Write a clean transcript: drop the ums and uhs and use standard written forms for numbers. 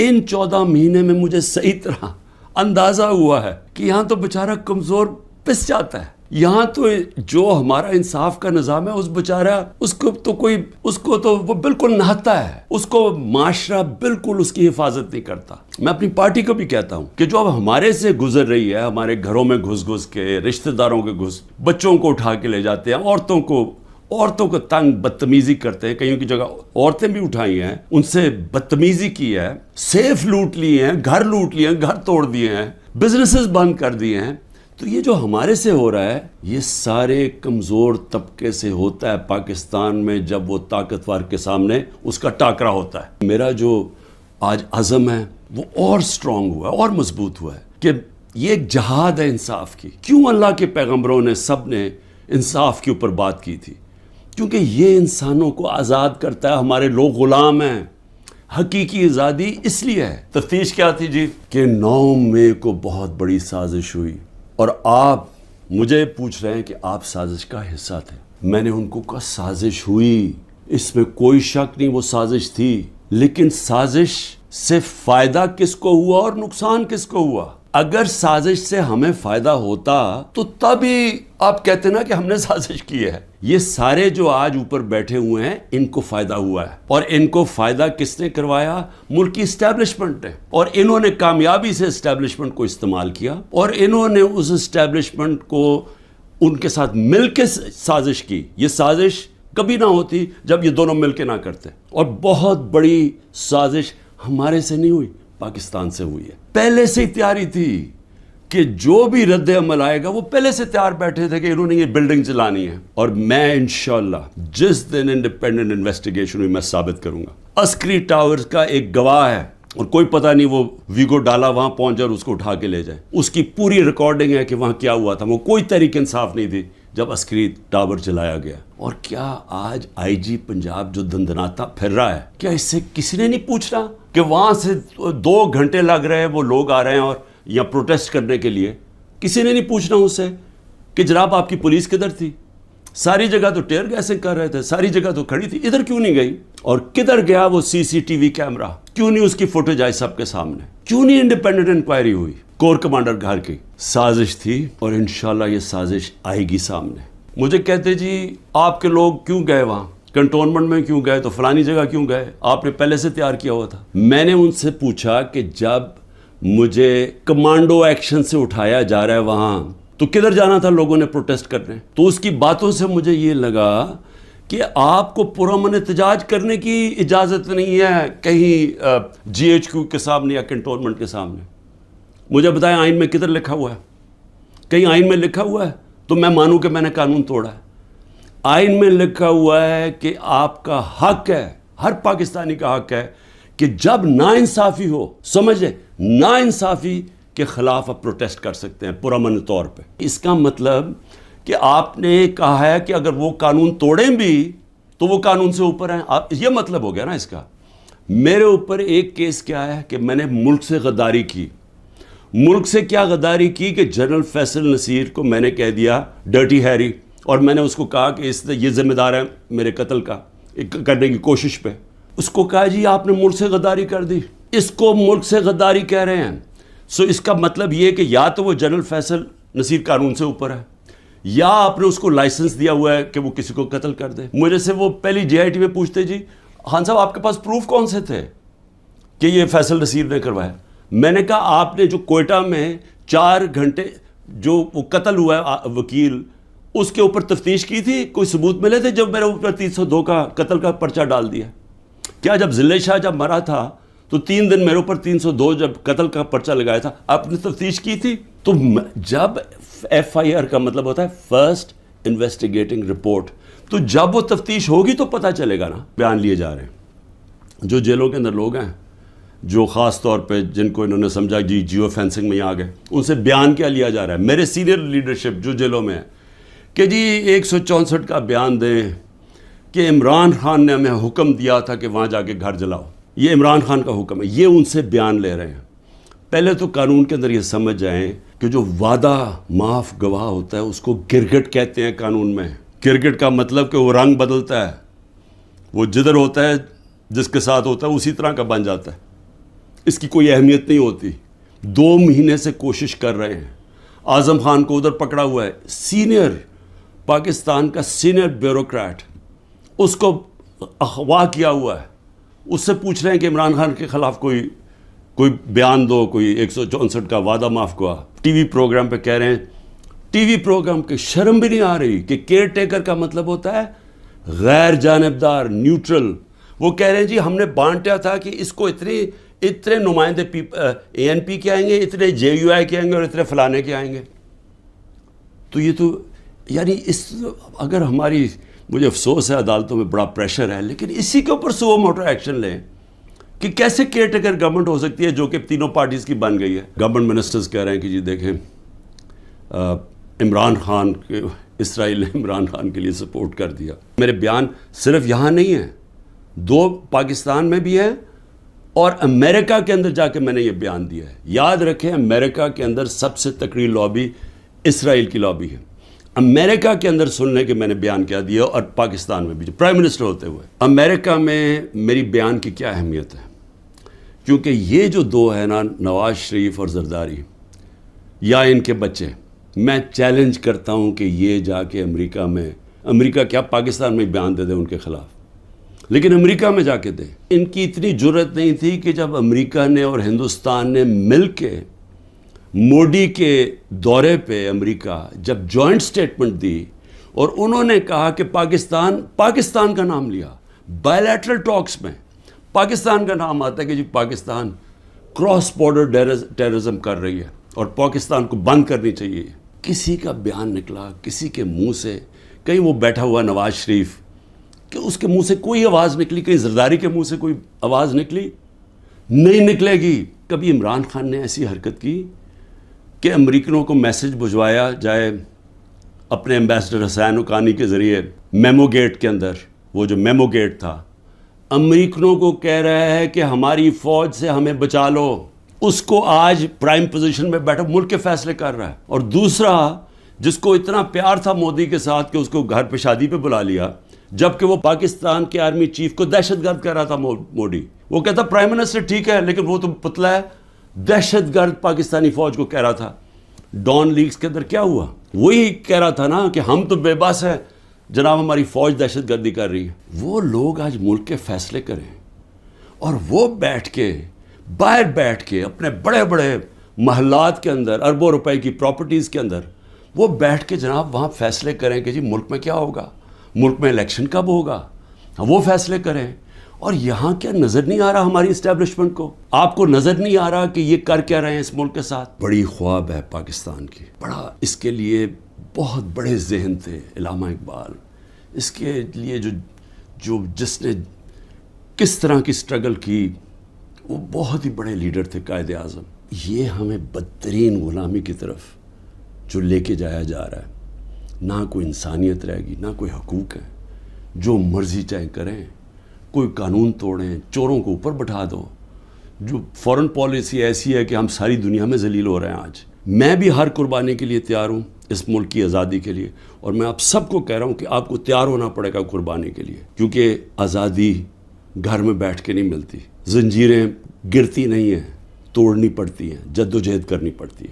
इन 14 महीने में मुझे सही तरह अंदाजा हुआ है कि यहाँ तो बेचारा कमजोर पिस जाता है, यहाँ तो जो हमारा इंसाफ का निज़ाम है उस बेचारा उसको तो वो बिल्कुल नहाता है, उसको माशरा बिल्कुल उसकी हिफाजत नहीं करता। मैं अपनी पार्टी को भी कहता हूँ कि जो अब हमारे से गुजर रही है, हमारे घरों में घुस घुस के, रिश्तेदारों के बच्चों को उठा के ले जाते हैं, औरतों को तंग बदतमीजी करते हैं, कईयों की जगह औरतें भी उठाई हैं, उनसे बदतमीजी की है, सेफ लूट लिए हैं, घर लूट लिए हैं, घर तोड़ दिए हैं, बिजनेसेस बंद कर दिए हैं। तो ये जो हमारे से हो रहा है ये सारे कमज़ोर तबके से होता है पाकिस्तान में, जब वो ताकतवर के सामने उसका टाकरा होता है। मेरा जो आज अज़म है वो और स्ट्रॉन्ग हुआ है और मजबूत हुआ है कि ये एक जहाद है इंसाफ की। क्यों अल्लाह के पैगम्बरों ने सब ने इंसाफ के ऊपर बात की थी? क्योंकि ये इंसानों को आज़ाद करता है, हमारे लोग ग़ुलाम हैं। हकीकी आज़ादी इसलिए है। तफ्तीश क्या थी जी कि 9 मई को बहुत बड़ी साजिश हुई और आप मुझे पूछ रहे हैं कि आप साजिश का हिस्सा थे। मैंने उनको कहा साजिश हुई, इसमें कोई शक नहीं, वो साजिश थी, लेकिन साजिश से फ़ायदा किसको हुआ और नुकसान किसको हुआ? अगर साजिश से हमें फ़ायदा होता तो तभी आप कहते ना कि हमने साजिश की है। ये सारे जो आज ऊपर बैठे हुए हैं इनको फ़ायदा हुआ है, और इनको फ़ायदा किसने करवाया? मुल्क की इस्टेब्लिशमेंट ने। और इन्होंने कामयाबी से इस्टेब्लिशमेंट को इस्तेमाल किया और इन्होंने उस इस्टेब्लिशमेंट को उनके साथ मिल के साजिश की। ये साजिश कभी ना होती जब ये दोनों मिल के ना करते। और बहुत बड़ी साजिश हमारे से नहीं हुई, पाकिस्तान से हुई है। पहले से ही तैयारी थी कि जो भी रद्द अमल आएगा वो पहले से तैयार बैठे थे कि इन्होंने ये बिल्डिंग चलानी है। और मैं इंशाल्लाह जिस दिन इंडिपेंडेंट इन्वेस्टिगेशन हुई मैं साबित करूंगा। अस्करी टावर्स का एक गवाह है और कोई पता नहीं वो वीगो डाला वहां पहुंच जाए और उसको उठा के ले जाए। उसकी पूरी रिकॉर्डिंग है कि वहां क्या हुआ था। वो कोई तहरीक इंसाफ नहीं थी जब अस्करी टावर चलाया गया। और क्या आज आईजी पंजाब जो दंदनाता फिर रहा है, क्या इससे किसी ने नहीं पूछ रहा कि वहां से 2 घंटे लग रहे हैं, वो लोग आ रहे हैं और या प्रोटेस्ट करने के लिए? किसी ने नहीं पूछना उससे कि जनाब आपकी पुलिस किधर थी? सारी जगह तो टेयर गैसिंग कर रहे थे, सारी जगह तो खड़ी थी, इधर क्यों नहीं गई? और किधर गया वो सीसीटीवी कैमरा? क्यों नहीं उसकी फुटेज आई सबके सामने? क्यों नहीं इंडिपेंडेंट इंक्वायरी हुई? कोर कमांडर घर की साजिश थी और इंशाल्लाह ये साजिश आएगी सामने। मुझे कहते जी आपके लोग क्यों गए वहां, कंटोनमेंट में क्यों गए, तो फलानी जगह क्यों गए? आपने पहले से तैयार किया हुआ था। मैंने उनसे पूछा कि जब मुझे कमांडो एक्शन से उठाया जा रहा है वहां, तो किधर जाना था लोगों ने प्रोटेस्ट करने? तो उसकी बातों से मुझे ये लगा कि आपको पुरअमन एहतजाज करने की इजाज़त नहीं है कहीं GHQ के सामने या कंटोनमेंट के सामने। मुझे बताएं आइन में किधर लिखा हुआ है? कहीं आइन में लिखा हुआ है तो मैं मानूं कि मैंने कानून तोड़ा है। आइन में लिखा हुआ है कि आपका हक है, हर पाकिस्तानी का हक है कि जब नाइंसाफ़ी हो, समझे, नाइंसाफ़ी के खिलाफ आप प्रोटेस्ट कर सकते हैं पुरअमन तौर पे। इसका मतलब कि आपने कहा है कि अगर वो कानून तोड़ें भी तो वो कानून से ऊपर हैं। आप ये मतलब हो गया ना इसका। मेरे ऊपर एक केस क्या है कि मैंने मुल्क से गद्दारी की। मुल्क से क्या गद्दारी की कि जनरल फैसल नसीर को मैंने कह दिया डर्टी हैरी, और मैंने उसको कहा कि ये जिम्मेदार है मेरे कत्ल का करने की कोशिश पे। उसको कहा जी आपने मुल्क से गद्दारी कर दी, इसको मुल्क से गद्दारी कह रहे हैं। सो इसका मतलब ये कि या तो वो जनरल फैसल नसीर कानून से ऊपर है, या आपने उसको लाइसेंस दिया हुआ है कि वो किसी को कत्ल कर दे। मुझे से वो पहली JIT में पूछते जी खान साहब आपके पास प्रूफ कौन से थे कि ये फैसल नसीर ने करवाया? मैंने कहा आपने जो कोयटा में 4 घंटे जो वो कत्ल हुआ है वकील, उसके ऊपर तफ्तीश की थी? कोई सबूत मिले थे जब मेरे ऊपर 302 का कत्ल का पर्चा डाल दिया? क्या जब जिले शाह जब मरा था तो 3 दिन मेरे ऊपर 302 जब कत्ल का पर्चा लगाया था, आपने तफ्तीश की थी? तो जब FIR का मतलब होता है फर्स्ट इन्वेस्टिगेटिंग रिपोर्ट, तो जब वो तफ्तीश होगी तो पता चलेगा ना। बयान लिए जा रहे हैं जो जेलों के अंदर लोग हैं, जो ख़ास तौर पे जिनको इन्होंने समझा जी जियो फेंसिंग में आ गए, उनसे बयान क्या लिया जा रहा है? मेरे सीनियर लीडरशिप जो जेलों में है कि जी 164 का बयान दें कि इमरान खान ने हमें हुक्म दिया था कि वहाँ जाके घर जलाओ, ये इमरान खान का हुक्म है। ये उनसे बयान ले रहे हैं। पहले तो कानून के अंदर ये समझ जाएं कि जो वादा माफ़ गवाह होता है उसको गिरगिट कहते हैं कानून में। गिरगिट का मतलब कि वो रंग बदलता है, वो जिधर होता है जिसके साथ होता है उसी तरह का बन जाता है। اس کی کوئی اہمیت نہیں ہوتی. 2 مہینے سے کوشش کر رہے ہیں. اعظم خان کو ادھر پکڑا ہوا ہے, سینئر پاکستان کا سینئر بیوروکریٹ, اس کو اغوا کیا ہوا ہے. اس سے پوچھ رہے ہیں کہ عمران خان کے خلاف کوئی بیان دو, کوئی 164 کا وعدہ معاف ہوا. ٹی وی پروگرام پہ کہہ رہے ہیں, ٹی وی پروگرام کی شرم بھی نہیں آ رہی کہ کیئر ٹیکر کا مطلب ہوتا ہے غیر جانبدار, نیوٹرل. وہ کہہ رہے ہیں جی ہم نے بانٹا تھا کہ اس کو اتنے نمائندے اے این پی کے آئیں گے, اتنے جے یو آئی کے آئیں گے اور اتنے فلانے کے آئیں گے. تو یہ تو یعنی اگر ہماری, مجھے افسوس ہے عدالتوں میں بڑا پریشر ہے, لیکن اسی کے اوپر سو موٹر ایکشن لیں کہ کیسے کیئر ٹیکر گورنمنٹ ہو سکتی ہے جو کہ تینوں پارٹیز کی بن گئی ہے. گورنمنٹ منسٹرز کہہ رہے ہیں کہ جی دیکھیں عمران خان کے, اسرائیل نے عمران خان کے لیے سپورٹ کر دیا. میرے بیان صرف یہاں نہیں ہیں, 2 پاکستان میں بھی ہیں اور امریکہ کے اندر جا کے میں نے یہ بیان دیا ہے. یاد رکھیں امریکہ کے اندر سب سے تکڑی لابی اسرائیل کی لابی ہے. امریکہ کے اندر سننے کے میں نے بیان کیا دیا, اور پاکستان میں بھی جو پرائم منسٹر ہوتے ہوئے. امریکہ میں میری بیان کی کیا اہمیت ہے, کیونکہ یہ جو 2 ہیں نا, نواز شریف اور زرداری یا ان کے بچے, میں چیلنج کرتا ہوں کہ یہ جا کے امریکہ کیا پاکستان میں بیان دے دیں ان کے خلاف, لیکن امریکہ میں جا کے دیں. ان کی اتنی جرت نہیں تھی کہ جب امریکہ نے اور ہندوستان نے مل کے موڈی کے دورے پہ امریکہ جب جوائنٹ سٹیٹمنٹ دی اور انہوں نے کہا کہ پاکستان کا نام لیا, بائیلیٹرل ٹاکس میں پاکستان کا نام آتا ہے کہ جی پاکستان کراس بارڈر ٹیررزم کر رہی ہے اور پاکستان کو بند کرنی چاہیے. کسی کا بیان نکلا کسی کے منہ سے, کہیں وہ بیٹھا ہوا نواز شریف کہ اس کے منہ سے کوئی آواز نکلی, کہیں زرداری کے منہ سے کوئی آواز نکلی؟ نہیں نکلے گی. کبھی عمران خان نے ایسی حرکت کی کہ امریکنوں کو میسج بھجوایا جائے اپنے ایمبیسڈر حسین حقانی کے ذریعے میمو گیٹ کے اندر, وہ جو میمو گیٹ تھا, امریکنوں کو کہہ رہا ہے کہ ہماری فوج سے ہمیں بچا لو. اس کو آج پرائم پوزیشن میں بیٹھا ملک کے فیصلے کر رہا ہے. اور دوسرا جس کو اتنا پیار تھا مودی کے ساتھ کہ اس کو گھر پہ شادی پہ بلا لیا, جبکہ وہ پاکستان کے آرمی چیف کو دہشت گرد کہہ رہا تھا موڈی. وہ کہتا پرائم منسٹر ٹھیک ہے لیکن وہ تو پتلا ہے, دہشت گرد پاکستانی فوج کو کہہ رہا تھا. ڈان لیگز کے اندر کیا ہوا, وہی کہہ رہا تھا نا کہ ہم تو بے بس ہیں جناب, ہماری فوج دہشت گردی کر رہی ہے. وہ لوگ آج ملک کے فیصلے کریں اور وہ باہر بیٹھ کے اپنے بڑے بڑے محلات کے اندر, اربوں روپے کی پراپرٹیز کے اندر وہ بیٹھ کے جناب وہاں فیصلے کریں کہ جی ملک میں کیا ہوگا, ملک میں الیکشن کب ہوگا, وہ فیصلے کریں. اور یہاں کیا نظر نہیں آ رہا ہماری اسٹیبلشمنٹ کو؟ آپ کو نظر نہیں آ رہا کہ یہ کر کیا رہے ہیں اس ملک کے ساتھ؟ بڑی خواب ہے پاکستان کی, بڑا اس کے لیے بہت بڑے ذہن تھے علامہ اقبال, اس کے لیے جس نے کس طرح کی سٹرگل کی, وہ بہت ہی بڑے لیڈر تھے, قائد اعظم. یہ ہمیں بدترین غلامی کی طرف جو لے کے جایا جا رہا ہے, نہ کوئی انسانیت رہے گی, نہ کوئی حقوق ہیں, جو مرضی چاہے کریں, کوئی قانون توڑیں, چوروں کو اوپر بٹھا دو. جو فورن پالیسی ایسی ہے کہ ہم ساری دنیا میں ذلیل ہو رہے ہیں آج. میں بھی ہر قربانی کے لیے تیار ہوں اس ملک کی آزادی کے لیے, اور میں آپ سب کو کہہ رہا ہوں کہ آپ کو تیار ہونا پڑے گا قربانی کے لیے, کیونکہ آزادی گھر میں بیٹھ کے نہیں ملتی. زنجیریں گرتی نہیں ہیں, توڑنی پڑتی ہیں, جد و جہد کرنی پڑتی ہے.